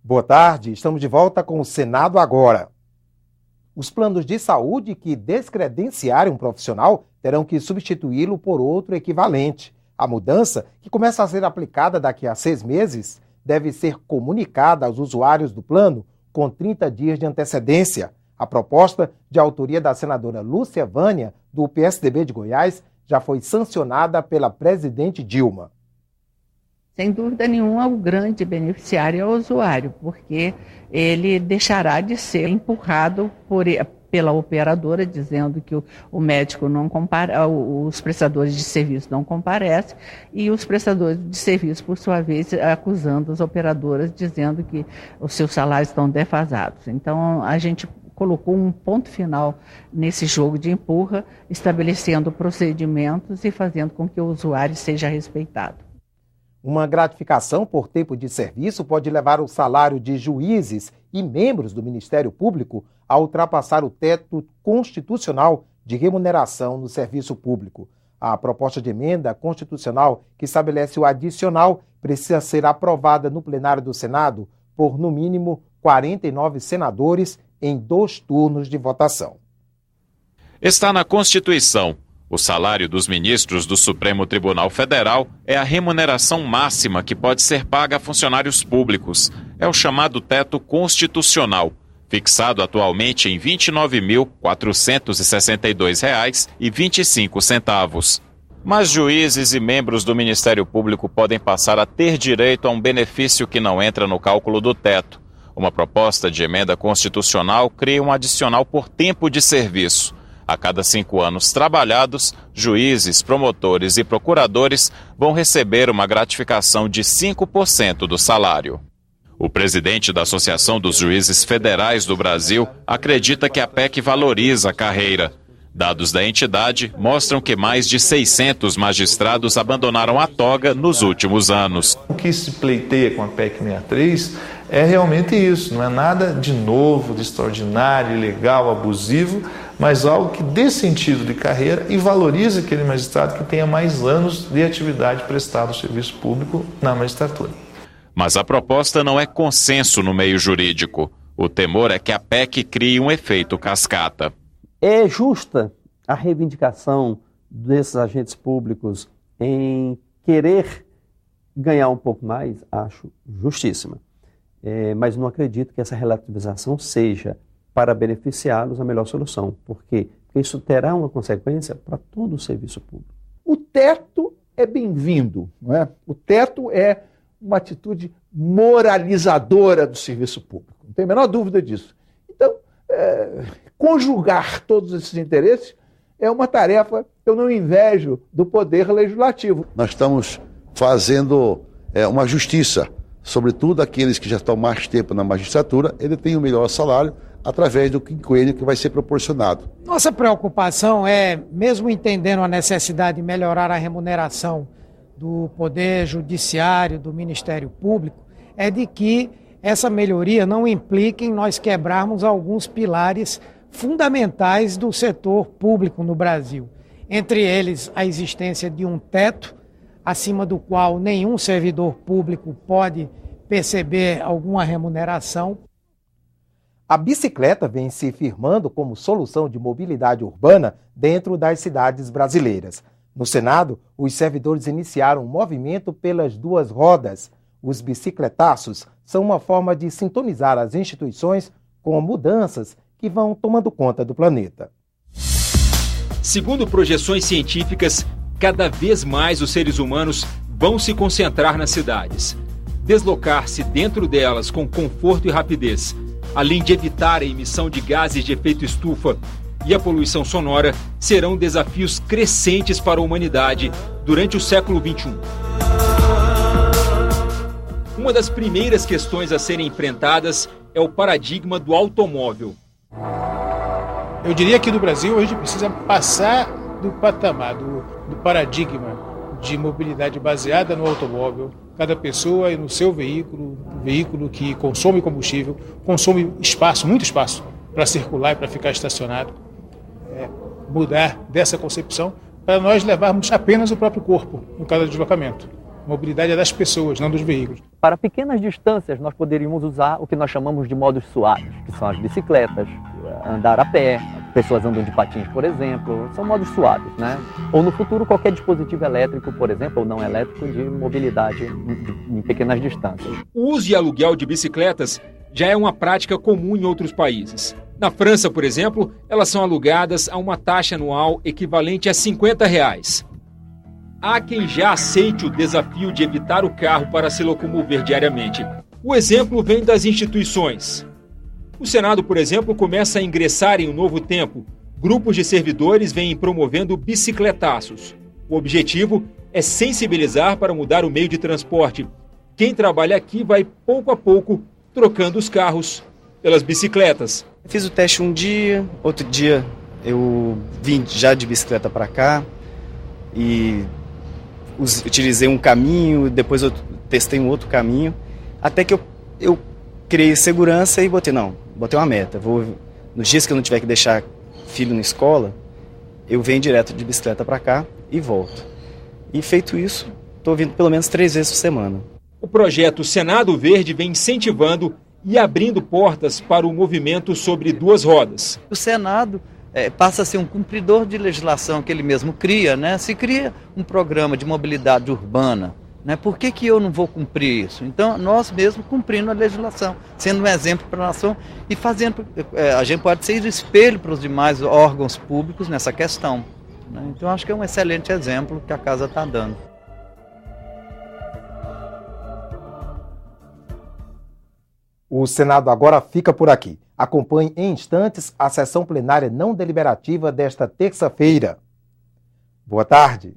Boa tarde, estamos de volta com o Senado Agora. Os planos de saúde que descredenciarem um profissional terão que substituí-lo por outro equivalente. A mudança, que começa a ser aplicada daqui a 6 meses, deve ser comunicada aos usuários do plano com 30 dias de antecedência. A proposta, de autoria da senadora Lúcia Vânia, do PSDB de Goiás, já foi sancionada pela presidente Dilma. Sem dúvida nenhuma, o grande beneficiário é o usuário, porque ele deixará de ser empurrado pela operadora, dizendo que o médico não os prestadores de serviço não comparecem, e os prestadores de serviço, por sua vez, acusando as operadoras, dizendo que os seus salários estão defasados. Então, a gente colocou um ponto final nesse jogo de empurra, estabelecendo procedimentos e fazendo com que o usuário seja respeitado. Uma gratificação por tempo de serviço pode levar o salário de juízes e membros do Ministério Público a ultrapassar o teto constitucional de remuneração no serviço público. A proposta de emenda constitucional que estabelece o adicional precisa ser aprovada no plenário do Senado por, no mínimo, 49 senadores em 2 turnos de votação. Está na Constituição. O salário dos ministros do Supremo Tribunal Federal é a remuneração máxima que pode ser paga a funcionários públicos. É o chamado teto constitucional, fixado atualmente em R$ 29.462,25. Mas juízes e membros do Ministério Público podem passar a ter direito a um benefício que não entra no cálculo do teto. Uma proposta de emenda constitucional cria um adicional por tempo de serviço. A cada 5 anos trabalhados, juízes, promotores e procuradores vão receber uma gratificação de 5% do salário. O presidente da Associação dos Juízes Federais do Brasil acredita que a PEC valoriza a carreira. Dados da entidade mostram que mais de 600 magistrados abandonaram a toga nos últimos anos. O que se pleiteia com a PEC 63 é realmente isso, não é nada de novo, de extraordinário, ilegal, abusivo, mas algo que dê sentido de carreira e valorize aquele magistrado que tenha mais anos de atividade prestada ao serviço público na magistratura. Mas a proposta não é consenso no meio jurídico. O temor é que a PEC crie um efeito cascata. É justa a reivindicação desses agentes públicos em querer ganhar um pouco mais? Acho justíssima. Mas não acredito que essa relativização seja para beneficiá-los a melhor solução. Por quê? Porque isso terá uma consequência para todo o serviço público. O teto é bem-vindo, não é? O teto é uma atitude moralizadora do serviço público. Não tem a menor dúvida disso. Então, conjugar todos esses interesses é uma tarefa que eu não invejo do Poder Legislativo. Nós estamos fazendo uma justiça, sobretudo aqueles que já estão mais tempo na magistratura, ele tem o melhor salário através do quinquênio que vai ser proporcionado. Nossa preocupação é, mesmo entendendo a necessidade de melhorar a remuneração do Poder Judiciário, do Ministério Público, é de que essa melhoria não implique em nós quebrarmos alguns pilares fundamentais do setor público no Brasil. Entre eles, a existência de um teto, acima do qual nenhum servidor público pode perceber alguma remuneração. A bicicleta vem se firmando como solução de mobilidade urbana dentro das cidades brasileiras. No Senado, os servidores iniciaram um movimento pelas 2 rodas. Os bicicletaços são uma forma de sintonizar as instituições com mudanças que vão tomando conta do planeta. Segundo projeções científicas, cada vez mais os seres humanos vão se concentrar nas cidades. Deslocar-se dentro delas com conforto e rapidez, além de evitar a emissão de gases de efeito estufa e a poluição sonora, serão desafios crescentes para a humanidade durante o século XXI. Uma das primeiras questões a serem enfrentadas é o paradigma do automóvel. Eu diria que no Brasil a gente precisa passar do patamar, do paradigma de mobilidade baseada no automóvel. Cada pessoa no seu veículo, um veículo que consome combustível, consome espaço, muito espaço, para circular e para ficar estacionado. Mudar dessa concepção para nós levarmos apenas o próprio corpo em cada deslocamento. mobilidade é das pessoas, não dos veículos. Para pequenas distâncias, nós poderíamos usar o que nós chamamos de modos suaves, que são as bicicletas, andar a pé, pessoas andam de patins, por exemplo, são modos suaves, né? Ou no futuro, qualquer dispositivo elétrico, por exemplo, ou não elétrico, de mobilidade em pequenas distâncias. O uso e aluguel de bicicletas já é uma prática comum em outros países. Na França, por exemplo, elas são alugadas a uma taxa anual equivalente a R$50. Há quem já aceite o desafio de evitar o carro para se locomover diariamente. O exemplo vem das instituições. O Senado, por exemplo, começa a ingressar em um novo tempo. Grupos de servidores vêm promovendo bicicletaços. O objetivo é sensibilizar para mudar o meio de transporte. Quem trabalha aqui vai, pouco a pouco, trocando os carros pelas bicicletas. Fiz o teste um dia, outro dia eu vim já de bicicleta para cá e utilizei um caminho, depois eu testei um outro caminho, até que eu criei segurança e botei uma meta. Nos dias que eu não tiver que deixar filho na escola, eu venho direto de bicicleta para cá e volto. E feito isso, estou vindo pelo menos 3 vezes por semana. O projeto Senado Verde vem incentivando e abrindo portas para o movimento sobre 2 rodas. O Senado passa a ser um cumpridor de legislação que ele mesmo cria, né? Se cria um programa de mobilidade urbana, né? Por que eu não vou cumprir isso? Então, nós mesmos cumprindo a legislação, sendo um exemplo para a nação e fazendo, a gente pode ser espelho para os demais órgãos públicos nessa questão, né? Então, acho que é um excelente exemplo que a casa está dando. O Senado agora fica por aqui. Acompanhe em instantes a sessão plenária não deliberativa desta terça-feira. Boa tarde.